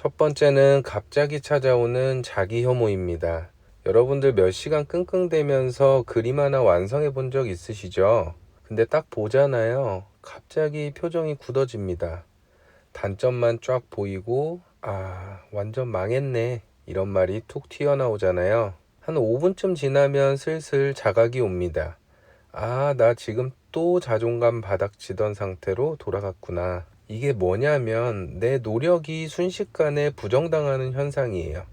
첫 번째는 갑자기 찾아오는 자기 혐오입니다. 여러분들 몇 시간 끙끙대면서 그림 하나 완성해 본 적 있으시죠? 근데 딱 보잖아요. 갑자기 표정이 굳어집니다. 단점만 쫙 보이고, 완전 망했네. 이런 말이 툭 튀어나오잖아요. 한 5분쯤 지나면 슬슬 자각이 옵니다. 나 지금 또 자존감 바닥치던 상태로 돌아갔구나. 이게 뭐냐면 내 노력이 순식간에 부정당하는 현상이에요.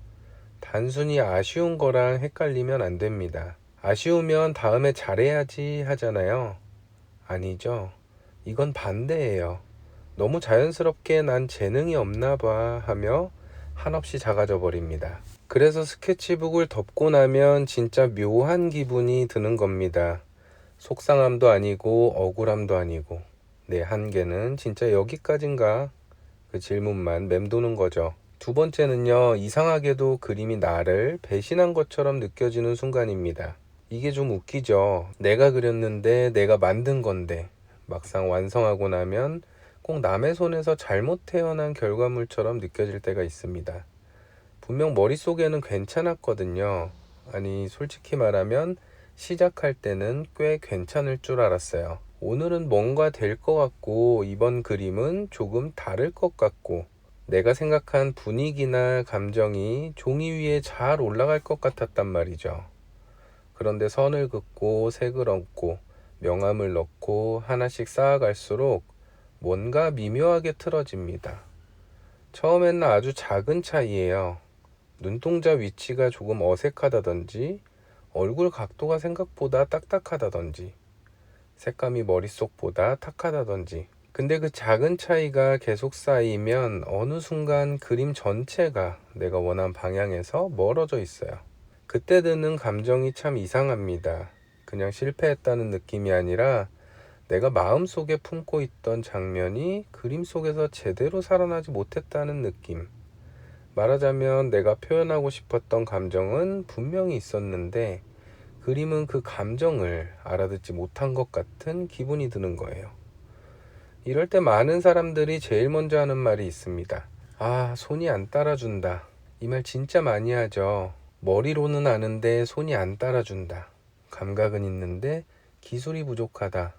단순히 아쉬운 거랑 헷갈리면 안 됩니다. 아쉬우면 다음에 잘해야지 하잖아요. 아니죠. 이건 반대예요. 너무 자연스럽게 난 재능이 없나 봐 하며 한없이 작아져 버립니다. 그래서 스케치북을 덮고 나면 진짜 묘한 기분이 드는 겁니다. 속상함도 아니고 억울함도 아니고 내 한계는 진짜 여기까지인가? 그 질문만 맴도는 거죠. 두 번째는요, 이상하게도 그림이 나를 배신한 것처럼 느껴지는 순간입니다. 이게 좀 웃기죠. 내가 그렸는데 내가 만든 건데 막상 완성하고 나면 꼭 남의 손에서 잘못 태어난 결과물처럼 느껴질 때가 있습니다. 분명 머릿속에는 괜찮았거든요. 아니, 솔직히 말하면 시작할 때는 꽤 괜찮을 줄 알았어요. 오늘은 뭔가 될 것 같고, 이번 그림은 조금 다를 것 같고, 내가 생각한 분위기나 감정이 종이 위에 잘 올라갈 것 같았단 말이죠. 그런데 선을 긋고, 색을 얹고, 명암을 넣고, 하나씩 쌓아갈수록 뭔가 미묘하게 틀어집니다. 처음에는 아주 작은 차이예요. 눈동자 위치가 조금 어색하다든지, 얼굴 각도가 생각보다 딱딱하다든지, 색감이 머릿속보다 탁하다든지. 근데 그 작은 차이가 계속 쌓이면 어느 순간 그림 전체가 내가 원한 방향에서 멀어져 있어요. 그때 드는 감정이 참 이상합니다. 그냥 실패했다는 느낌이 아니라 내가 마음속에 품고 있던 장면이 그림 속에서 제대로 살아나지 못했다는 느낌. 말하자면 내가 표현하고 싶었던 감정은 분명히 있었는데 그림은 그 감정을 알아듣지 못한 것 같은 기분이 드는 거예요. 이럴 때 많은 사람들이 제일 먼저 하는 말이 있습니다. 손이 안 따라준다. 이 말 진짜 많이 하죠. 머리로는 아는데 손이 안 따라준다. 감각은 있는데 기술이 부족하다.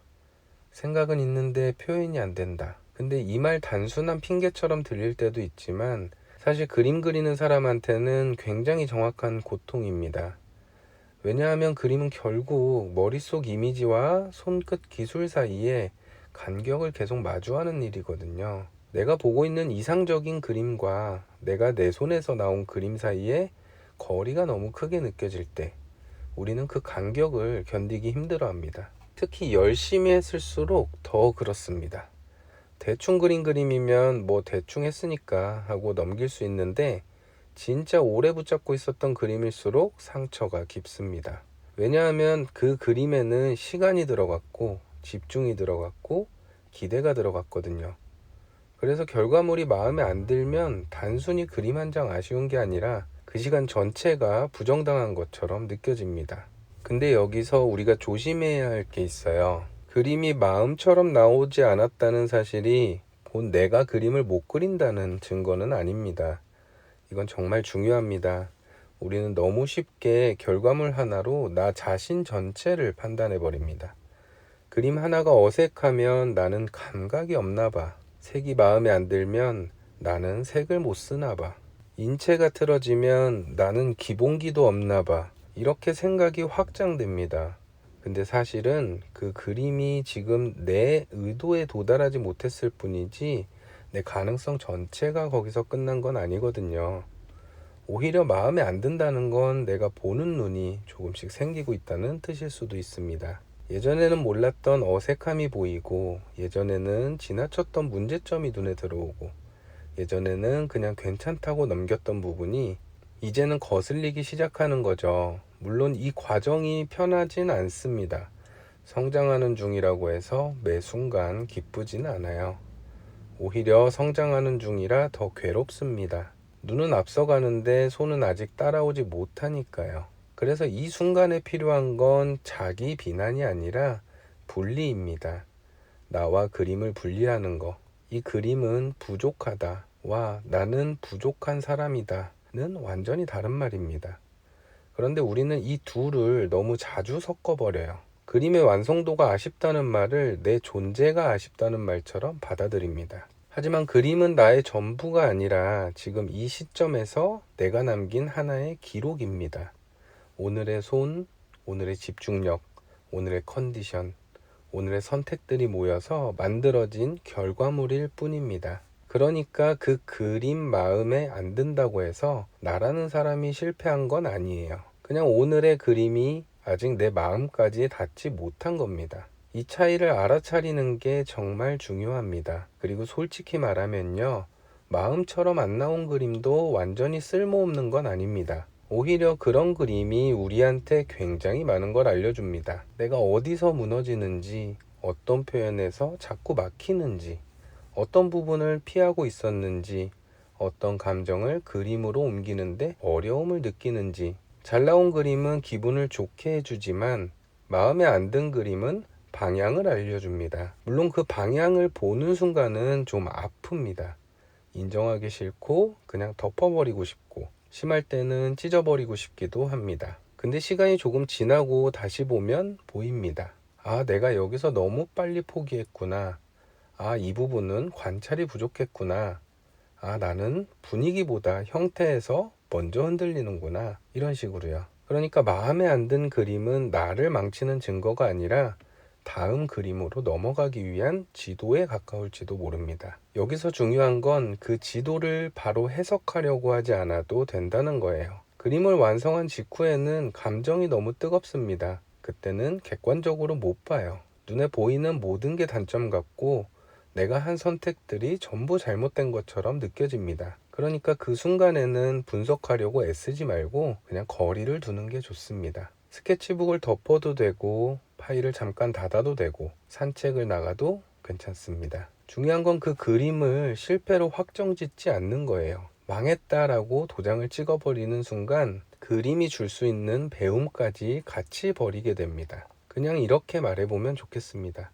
생각은 있는데 표현이 안 된다. 근데 이 말 단순한 핑계처럼 들릴 때도 있지만 사실 그림 그리는 사람한테는 굉장히 정확한 고통입니다. 왜냐하면 그림은 결국 머릿속 이미지와 손끝 기술 사이에 간격을 계속 마주하는 일이거든요. 내가 보고 있는 이상적인 그림과 내가 내 손에서 나온 그림 사이에 거리가 너무 크게 느껴질 때 우리는 그 간격을 견디기 힘들어 합니다. 특히 열심히 했을수록 더 그렇습니다. 대충 그린 그림이면 뭐 대충 했으니까 하고 넘길 수 있는데 진짜 오래 붙잡고 있었던 그림일수록 상처가 깊습니다. 왜냐하면 그 그림에는 시간이 들어갔고 집중이 들어갔고 기대가 들어갔거든요. 그래서 결과물이 마음에 안 들면 단순히 그림 한 장 아쉬운 게 아니라 그 시간 전체가 부정당한 것처럼 느껴집니다. 근데 여기서 우리가 조심해야 할 게 있어요. 그림이 마음처럼 나오지 않았다는 사실이 곧 내가 그림을 못 그린다는 증거는 아닙니다. 이건 정말 중요합니다. 우리는 너무 쉽게 결과물 하나로 나 자신 전체를 판단해 버립니다. 그림 하나가 어색하면 나는 감각이 없나 봐. 색이 마음에 안 들면 나는 색을 못 쓰나 봐. 인체가 틀어지면 나는 기본기도 없나 봐. 이렇게 생각이 확장됩니다. 근데 사실은 그 그림이 지금 내 의도에 도달하지 못했을 뿐이지 내 가능성 전체가 거기서 끝난 건 아니거든요. 오히려 마음에 안 든다는 건 내가 보는 눈이 조금씩 생기고 있다는 뜻일 수도 있습니다. 예전에는 몰랐던 어색함이 보이고, 예전에는 지나쳤던 문제점이 눈에 들어오고, 예전에는 그냥 괜찮다고 넘겼던 부분이 이제는 거슬리기 시작하는 거죠. 물론 이 과정이 편하진 않습니다. 성장하는 중이라고 해서 매 순간 기쁘진 않아요. 오히려 성장하는 중이라 더 괴롭습니다. 눈은 앞서가는데 손은 아직 따라오지 못하니까요. 그래서 이 순간에 필요한 건 자기 비난이 아니라 분리입니다. 나와 그림을 분리하는 거. 이 그림은 부족하다. 와, 나는 부족한 사람이다는 완전히 다른 말입니다. 그런데 우리는 이 둘을 너무 자주 섞어버려요. 그림의 완성도가 아쉽다는 말을 내 존재가 아쉽다는 말처럼 받아들입니다. 하지만 그림은 나의 전부가 아니라 지금 이 시점에서 내가 남긴 하나의 기록입니다. 오늘의 손, 오늘의 집중력, 오늘의 컨디션, 오늘의 선택들이 모여서 만들어진 결과물일 뿐입니다. 그러니까 그 그림 마음에 안 든다고 해서 나라는 사람이 실패한 건 아니에요. 그냥 오늘의 그림이 아직 내 마음까지 닿지 못한 겁니다. 이 차이를 알아차리는 게 정말 중요합니다. 그리고 솔직히 말하면요, 마음처럼 안 나온 그림도 완전히 쓸모없는 건 아닙니다. 오히려 그런 그림이 우리한테 굉장히 많은 걸 알려줍니다. 내가 어디서 무너지는지, 어떤 표현에서 자꾸 막히는지, 어떤 부분을 피하고 있었는지, 어떤 감정을 그림으로 옮기는데 어려움을 느끼는지. 잘 나온 그림은 기분을 좋게 해주지만 마음에 안 든 그림은 방향을 알려줍니다. 물론 그 방향을 보는 순간은 좀 아픕니다. 인정하기 싫고 그냥 덮어버리고 싶고 심할 때는 찢어버리고 싶기도 합니다. 근데 시간이 조금 지나고 다시 보면 보입니다. 아, 내가 여기서 너무 빨리 포기했구나. 아, 이 부분은 관찰이 부족했구나. 아, 나는 분위기보다 형태에서 먼저 흔들리는구나. 이런 식으로요. 그러니까 마음에 안 든 그림은 나를 망치는 증거가 아니라 다음 그림으로 넘어가기 위한 지도에 가까울지도 모릅니다. 여기서 중요한 건 그 지도를 바로 해석하려고 하지 않아도 된다는 거예요. 그림을 완성한 직후에는 감정이 너무 뜨겁습니다. 그때는 객관적으로 못 봐요. 눈에 보이는 모든 게 단점 같고 내가 한 선택들이 전부 잘못된 것처럼 느껴집니다. 그러니까 그 순간에는 분석하려고 애쓰지 말고 그냥 거리를 두는 게 좋습니다. 스케치북을 덮어도 되고 파일을 잠깐 닫아도 되고 산책을 나가도 괜찮습니다. 중요한 건 그 그림을 실패로 확정짓지 않는 거예요. 망했다라고 도장을 찍어버리는 순간 그림이 줄 수 있는 배움까지 같이 버리게 됩니다. 그냥 이렇게 말해보면 좋겠습니다.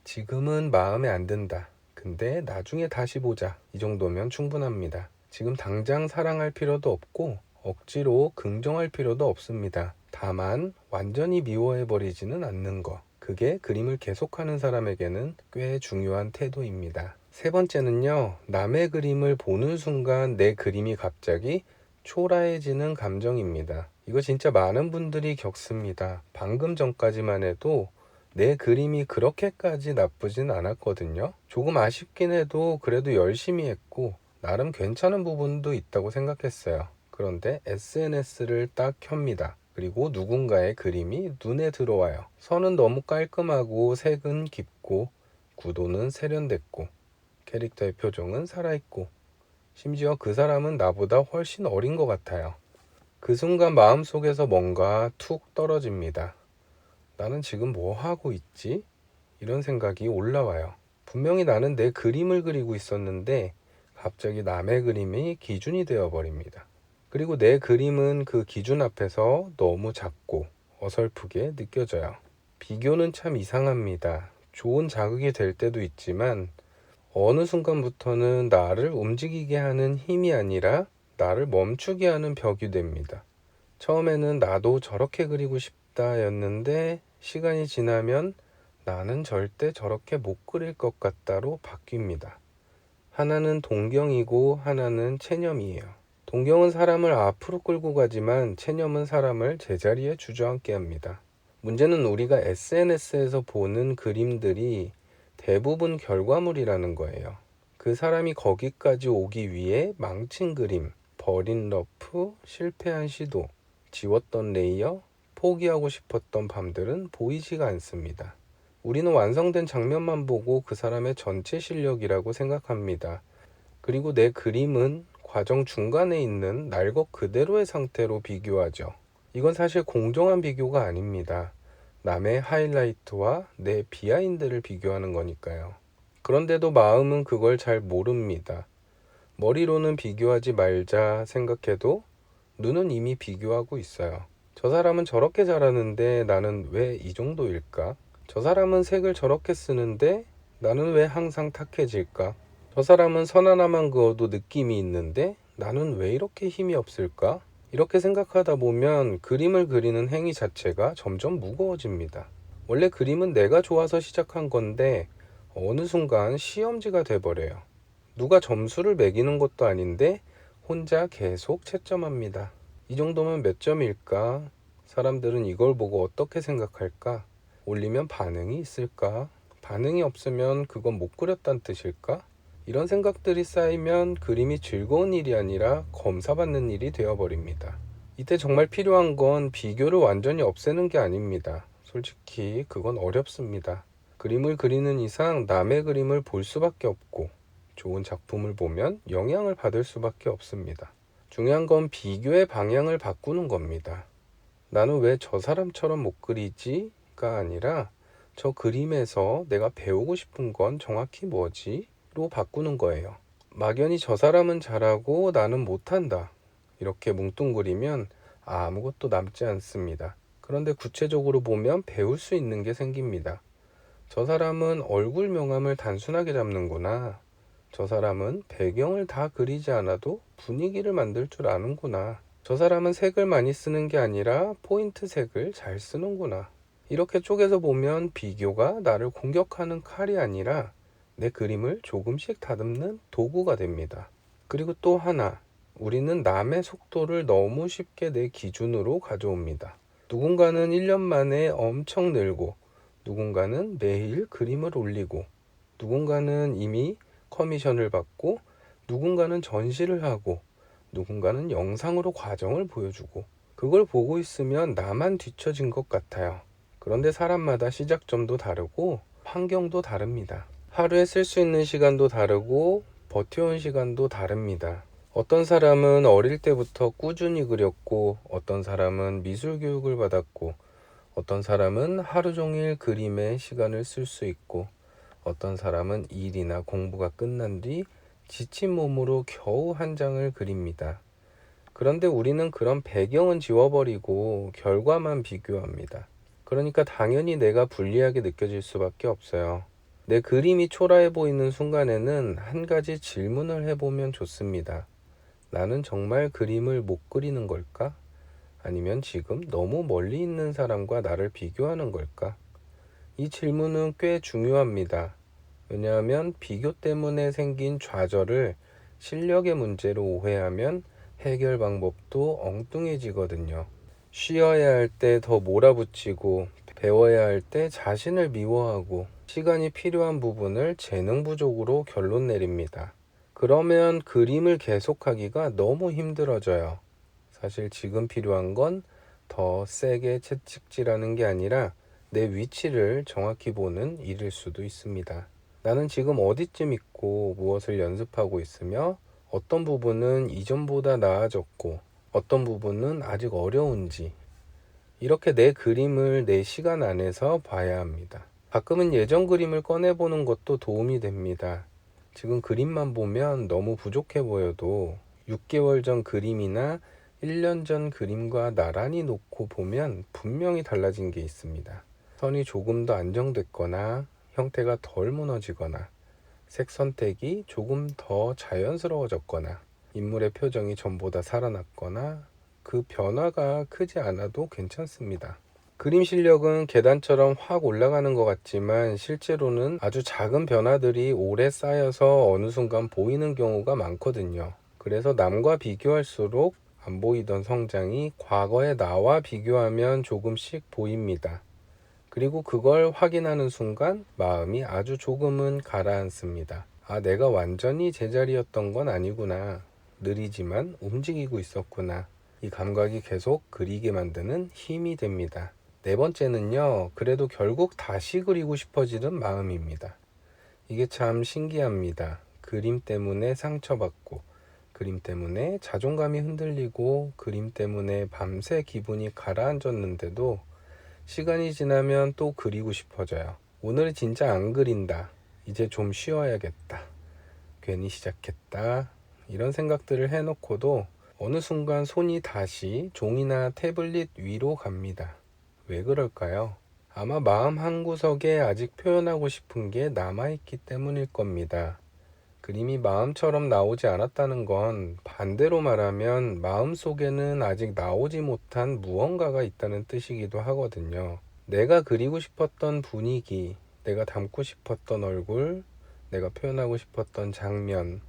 지금은 마음에 안 든다. 근데 나중에 다시 보자. 이 정도면 충분합니다. 지금 당장 사랑할 필요도 없고 억지로 긍정할 필요도 없습니다. 다만 완전히 미워해버리지는 않는 거. 그게 그림을 계속하는 사람에게는 꽤 중요한 태도입니다. 세 번째는요, 남의 그림을 보는 순간 내 그림이 갑자기 초라해지는 감정입니다. 이거 진짜 많은 분들이 겪습니다. 방금 전까지만 해도 내 그림이 그렇게까지 나쁘진 않았거든요. 조금 아쉽긴 해도 그래도 열심히 했고 나름 괜찮은 부분도 있다고 생각했어요. 그런데 SNS를 딱 켭니다. 그리고 누군가의 그림이 눈에 들어와요. 선은 너무 깔끔하고 색은 깊고 구도는 세련됐고 캐릭터의 표정은 살아있고 심지어 그 사람은 나보다 훨씬 어린 것 같아요. 그 순간 마음속에서 뭔가 툭 떨어집니다. 나는 지금 뭐 하고 있지? 이런 생각이 올라와요. 분명히 나는 내 그림을 그리고 있었는데 갑자기 남의 그림이 기준이 되어버립니다. 그리고 내 그림은 그 기준 앞에서 너무 작고 어설프게 느껴져요. 비교는 참 이상합니다. 좋은 자극이 될 때도 있지만 어느 순간부터는 나를 움직이게 하는 힘이 아니라 나를 멈추게 하는 벽이 됩니다. 처음에는 나도 저렇게 그리고 싶다였는데 시간이 지나면 나는 절대 저렇게 못 그릴 것 같다로 바뀝니다. 하나는 동경이고 하나는 체념이에요. 동경은 사람을 앞으로 끌고 가지만 체념은 사람을 제자리에 주저앉게 합니다. 문제는 우리가 SNS에서 보는 그림들이 대부분 결과물이라는 거예요. 그 사람이 거기까지 오기 위해 망친 그림, 버린 러프, 실패한 시도, 지웠던 레이어, 포기하고 싶었던 밤들은 보이지가 않습니다. 우리는 완성된 장면만 보고 그 사람의 전체 실력이라고 생각합니다. 그리고 내 그림은 과정 중간에 있는 날 것 그대로의 상태로 비교하죠. 이건 사실 공정한 비교가 아닙니다. 남의 하이라이트와 내 비하인드를 비교하는 거니까요. 그런데도 마음은 그걸 잘 모릅니다. 머리로는 비교하지 말자 생각해도 눈은 이미 비교하고 있어요. 저 사람은 저렇게 잘하는데 나는 왜 이 정도일까? 저 사람은 색을 저렇게 쓰는데 나는 왜 항상 탁해질까? 저 사람은 선 하나만 그어도 느낌이 있는데 나는 왜 이렇게 힘이 없을까? 이렇게 생각하다 보면 그림을 그리는 행위 자체가 점점 무거워집니다. 원래 그림은 내가 좋아서 시작한 건데 어느 순간 시험지가 돼버려요. 누가 점수를 매기는 것도 아닌데 혼자 계속 채점합니다. 이 정도면 몇 점일까? 사람들은 이걸 보고 어떻게 생각할까? 올리면 반응이 있을까? 반응이 없으면 그건 못 그렸다는 뜻일까? 이런 생각들이 쌓이면 그림이 즐거운 일이 아니라 검사받는 일이 되어버립니다. 이때 정말 필요한 건 비교를 완전히 없애는 게 아닙니다. 솔직히 그건 어렵습니다. 그림을 그리는 이상 남의 그림을 볼 수밖에 없고 좋은 작품을 보면 영향을 받을 수밖에 없습니다. 중요한 건 비교의 방향을 바꾸는 겁니다. 나는 왜 저 사람처럼 못 그리지?가 아니라 저 그림에서 내가 배우고 싶은 건 정확히 뭐지? 로 바꾸는 거예요. 막연히 저 사람은 잘하고 나는 못한다. 이렇게 뭉뚱그리면 아무것도 남지 않습니다. 그런데 구체적으로 보면 배울 수 있는 게 생깁니다. 저 사람은 얼굴 명암을 단순하게 잡는구나. 저 사람은 배경을 다 그리지 않아도 분위기를 만들 줄 아는구나. 저 사람은 색을 많이 쓰는 게 아니라 포인트 색을 잘 쓰는구나. 이렇게 쪼개서 보면 비교가 나를 공격하는 칼이 아니라 내 그림을 조금씩 다듬는 도구가 됩니다. 그리고 또 하나, 우리는 남의 속도를 너무 쉽게 내 기준으로 가져옵니다. 누군가는 1년 만에 엄청 늘고, 누군가는 매일 그림을 올리고, 누군가는 이미 커미션을 받고, 누군가는 전시를 하고, 누군가는 영상으로 과정을 보여주고, 그걸 보고 있으면 나만 뒤처진 것 같아요. 그런데 사람마다 시작점도 다르고, 환경도 다릅니다. 하루에 쓸 수 있는 시간도 다르고, 버텨온 시간도 다릅니다. 어떤 사람은 어릴 때부터 꾸준히 그렸고, 어떤 사람은 미술 교육을 받았고, 어떤 사람은 하루 종일 그림에 시간을 쓸 수 있고, 어떤 사람은 일이나 공부가 끝난 뒤 지친 몸으로 겨우 한 장을 그립니다. 그런데 우리는 그런 배경은 지워버리고 결과만 비교합니다. 그러니까 당연히 내가 불리하게 느껴질 수밖에 없어요. 내 그림이 초라해 보이는 순간에는 한 가지 질문을 해보면 좋습니다. 나는 정말 그림을 못 그리는 걸까? 아니면 지금 너무 멀리 있는 사람과 나를 비교하는 걸까? 이 질문은 꽤 중요합니다. 왜냐하면 비교 때문에 생긴 좌절을 실력의 문제로 오해하면 해결 방법도 엉뚱해지거든요. 쉬어야 할 때 더 몰아붙이고 배워야 할 때 자신을 미워하고 시간이 필요한 부분을 재능 부족으로 결론 내립니다. 그러면 그림을 계속하기가 너무 힘들어져요. 사실 지금 필요한 건 더 세게 채찍질하는 게 아니라 내 위치를 정확히 보는 일일 수도 있습니다. 나는 지금 어디쯤 있고 무엇을 연습하고 있으며 어떤 부분은 이전보다 나아졌고 어떤 부분은 아직 어려운지 이렇게 내 그림을 내 시간 안에서 봐야 합니다. 가끔은 예전 그림을 꺼내보는 것도 도움이 됩니다. 지금 그림만 보면 너무 부족해 보여도 6개월 전 그림이나 1년 전 그림과 나란히 놓고 보면 분명히 달라진 게 있습니다. 선이 조금 더 안정됐거나 형태가 덜 무너지거나 색 선택이 조금 더 자연스러워졌거나 인물의 표정이 전보다 살아났거나 그 변화가 크지 않아도 괜찮습니다. 그림 실력은 계단처럼 확 올라가는 것 같지만 실제로는 아주 작은 변화들이 오래 쌓여서 어느 순간 보이는 경우가 많거든요. 그래서 남과 비교할수록 안 보이던 성장이 과거의 나와 비교하면 조금씩 보입니다. 그리고 그걸 확인하는 순간 마음이 아주 조금은 가라앉습니다. 아, 내가 완전히 제자리였던 건 아니구나. 느리지만 움직이고 있었구나. 이 감각이 계속 그리게 만드는 힘이 됩니다. 네 번째는요, 그래도 결국 다시 그리고 싶어지는 마음입니다. 이게 참 신기합니다. 그림 때문에 상처받고, 그림 때문에 자존감이 흔들리고, 그림 때문에 밤새 기분이 가라앉았는데도 시간이 지나면 또 그리고 싶어져요. 오늘 진짜 안 그린다. 이제 좀 쉬어야겠다. 괜히 시작했다. 이런 생각들을 해놓고도 어느 순간 손이 다시 종이나 태블릿 위로 갑니다. 왜 그럴까요? 아마 마음 한구석에 아직 표현하고 싶은 게 남아있기 때문일 겁니다. 그림이 마음처럼 나오지 않았다는 건 반대로 말하면 마음속에는 아직 나오지 못한 무언가가 있다는 뜻이기도 하거든요. 내가 그리고 싶었던 분위기, 내가 담고 싶었던 얼굴, 내가 표현하고 싶었던 장면,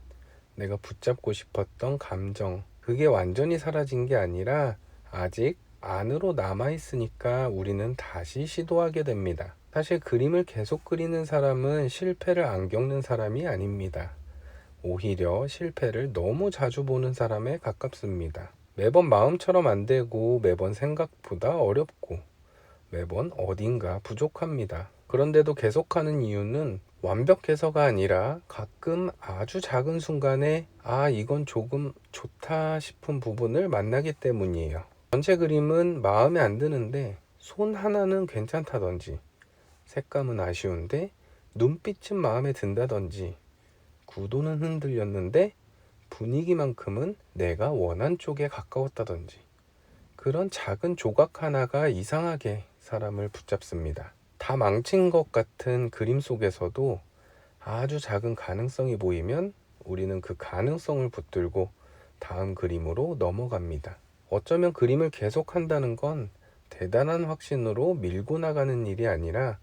내가 붙잡고 싶었던 감정, 그게 완전히 사라진 게 아니라 아직 안으로 남아있으니까 우리는 다시 시도하게 됩니다. 사실 그림을 계속 그리는 사람은 실패를 안 겪는 사람이 아닙니다. 오히려 실패를 너무 자주 보는 사람에 가깝습니다. 매번 마음처럼 안 되고 매번 생각보다 어렵고 매번 어딘가 부족합니다. 그런데도 계속하는 이유는 완벽해서가 아니라 가끔 아주 작은 순간에 이건 조금 좋다 싶은 부분을 만나기 때문이에요. 전체 그림은 마음에 안 드는데 손 하나는 괜찮다든지, 색감은 아쉬운데 눈빛은 마음에 든다든지, 구도는 흔들렸는데 분위기만큼은 내가 원한 쪽에 가까웠다든지, 그런 작은 조각 하나가 이상하게 사람을 붙잡습니다. 다 망친 것 같은 그림 속에서도 아주 작은 가능성이 보이면 우리는 그 가능성을 붙들고 다음 그림으로 넘어갑니다. 어쩌면 그림을 계속한다는 건 대단한 확신으로 밀고 나가는 일이 아니라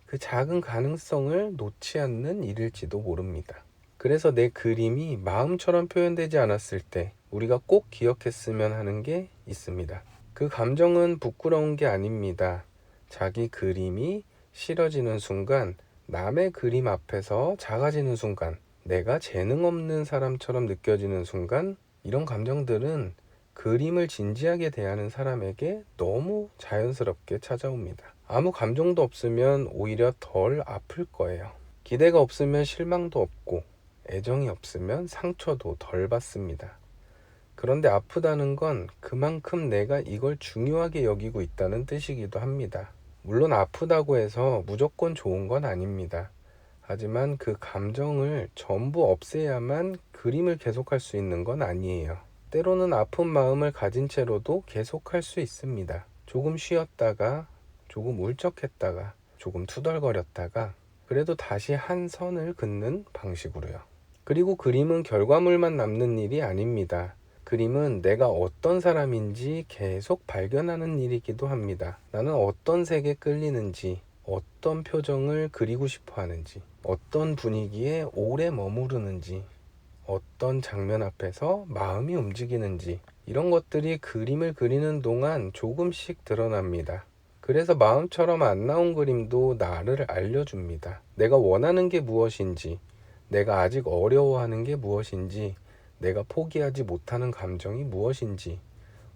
그 작은 가능성을 놓지 않는 일일지도 모릅니다. 그래서 내 그림이 마음처럼 표현되지 않았을 때 우리가 꼭 기억했으면 하는 게 있습니다. 그 감정은 부끄러운 게 아닙니다. 자기 그림이 싫어지는 순간, 남의 그림 앞에서 작아지는 순간, 내가 재능 없는 사람처럼 느껴지는 순간, 이런 감정들은 그림을 진지하게 대하는 사람에게 너무 자연스럽게 찾아옵니다. 아무 감정도 없으면 오히려 덜 아플 거예요. 기대가 없으면 실망도 없고, 애정이 없으면 상처도 덜 받습니다. 그런데 아프다는 건 그만큼 내가 이걸 중요하게 여기고 있다는 뜻이기도 합니다. 물론 아프다고 해서 무조건 좋은 건 아닙니다. 하지만 그 감정을 전부 없애야만 그림을 계속할 수 있는 건 아니에요. 때로는 아픈 마음을 가진 채로도 계속할 수 있습니다. 조금 쉬었다가, 조금 울적했다가, 조금 투덜거렸다가, 그래도 다시 한 선을 긋는 방식으로요. 그리고 그림은 결과물만 남는 일이 아닙니다. 그림은 내가 어떤 사람인지 계속 발견하는 일이기도 합니다. 나는 어떤 색에 끌리는지, 어떤 표정을 그리고 싶어 하는지, 어떤 분위기에 오래 머무르는지, 어떤 장면 앞에서 마음이 움직이는지, 이런 것들이 그림을 그리는 동안 조금씩 드러납니다. 그래서 마음처럼 안 나온 그림도 나를 알려줍니다. 내가 원하는 게 무엇인지, 내가 아직 어려워하는 게 무엇인지, 내가 포기하지 못하는 감정이 무엇인지,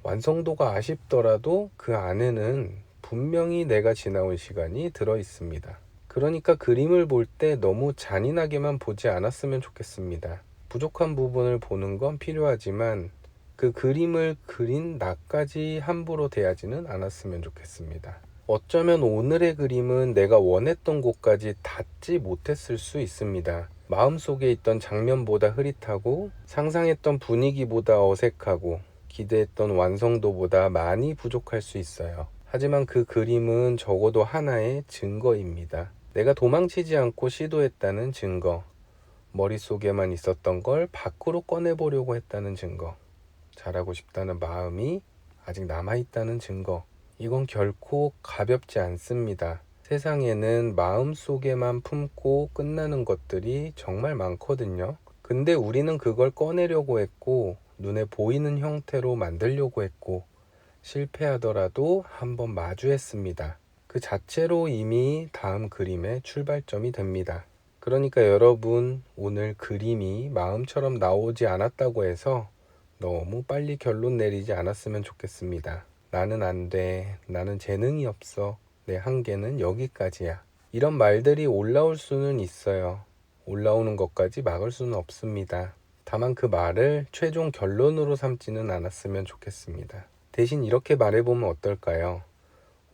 완성도가 아쉽더라도 그 안에는 분명히 내가 지나온 시간이 들어 있습니다. 그러니까 그림을 볼 때 너무 잔인하게만 보지 않았으면 좋겠습니다. 부족한 부분을 보는 건 필요하지만 그 그림을 그린 나까지 함부로 대하지는 않았으면 좋겠습니다. 어쩌면 오늘의 그림은 내가 원했던 곳까지 닿지 못했을 수 있습니다. 마음속에 있던 장면보다 흐릿하고 상상했던 분위기보다 어색하고 기대했던 완성도보다 많이 부족할 수 있어요. 하지만 그 그림은 적어도 하나의 증거입니다. 내가 도망치지 않고 시도했다는 증거, 머릿속에만 있었던 걸 밖으로 꺼내보려고 했다는 증거, 잘하고 싶다는 마음이 아직 남아있다는 증거, 이건 결코 가볍지 않습니다. 세상에는 마음속에만 품고 끝나는 것들이 정말 많거든요. 근데 우리는 그걸 꺼내려고 했고, 눈에 보이는 형태로 만들려고 했고, 실패하더라도 한번 마주했습니다. 그 자체로 이미 다음 그림의 출발점이 됩니다. 그러니까 여러분, 오늘 그림이 마음처럼 나오지 않았다고 해서 너무 빨리 결론 내리지 않았으면 좋겠습니다. 나는 안 돼. 나는 재능이 없어. 내 한계는 여기까지야. 이런 말들이 올라올 수는 있어요. 올라오는 것까지 막을 수는 없습니다. 다만 그 말을 최종 결론으로 삼지는 않았으면 좋겠습니다. 대신 이렇게 말해보면 어떨까요?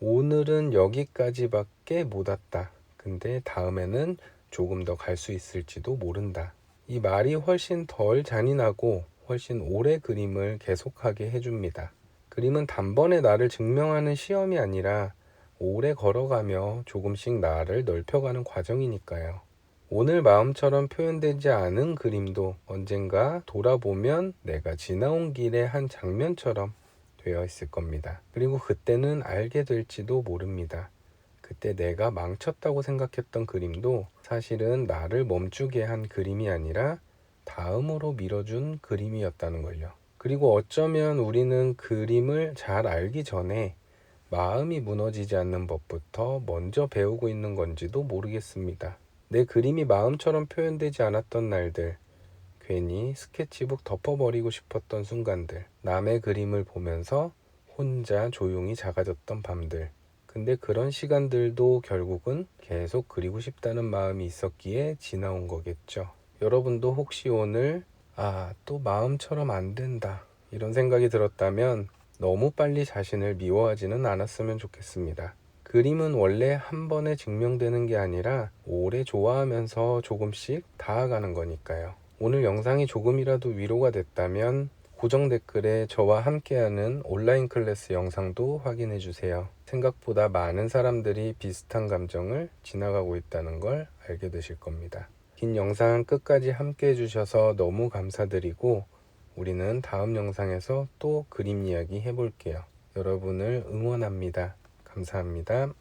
오늘은 여기까지밖에 못 왔다. 근데 다음에는 조금 더 갈 수 있을지도 모른다. 이 말이 훨씬 덜 잔인하고 훨씬 오래 그림을 계속하게 해줍니다. 그림은 단번에 나를 증명하는 시험이 아니라 오래 걸어가며 조금씩 나를 넓혀가는 과정이니까요. 오늘 마음처럼 표현되지 않은 그림도 언젠가 돌아보면 내가 지나온 길의 한 장면처럼 되어 있을 겁니다. 그리고 그때는 알게 될지도 모릅니다. 그때 내가 망쳤다고 생각했던 그림도 사실은 나를 멈추게 한 그림이 아니라 다음으로 밀어준 그림이었다는 걸요. 그리고 어쩌면 우리는 그림을 잘 알기 전에 마음이 무너지지 않는 법부터 먼저 배우고 있는 건지도 모르겠습니다. 내 그림이 마음처럼 표현되지 않았던 날들, 괜히 스케치북 덮어버리고 싶었던 순간들, 남의 그림을 보면서 혼자 조용히 작아졌던 밤들. 근데 그런 시간들도 결국은 계속 그리고 싶다는 마음이 있었기에 지나온 거겠죠. 여러분도 혹시 오늘 또 마음처럼 안 된다 이런 생각이 들었다면 너무 빨리 자신을 미워하지는 않았으면 좋겠습니다. 그림은 원래 한 번에 증명되는 게 아니라 오래 좋아하면서 조금씩 다가가는 거니까요. 오늘 영상이 조금이라도 위로가 됐다면 고정 댓글에 저와 함께하는 온라인 클래스 영상도 확인해 주세요. 생각보다 많은 사람들이 비슷한 감정을 지나가고 있다는 걸 알게 되실 겁니다. 긴 영상 끝까지 함께 해주셔서 너무 감사드리고 우리는 다음 영상에서 또 그림 이야기 해볼게요. 여러분을 응원합니다. 감사합니다.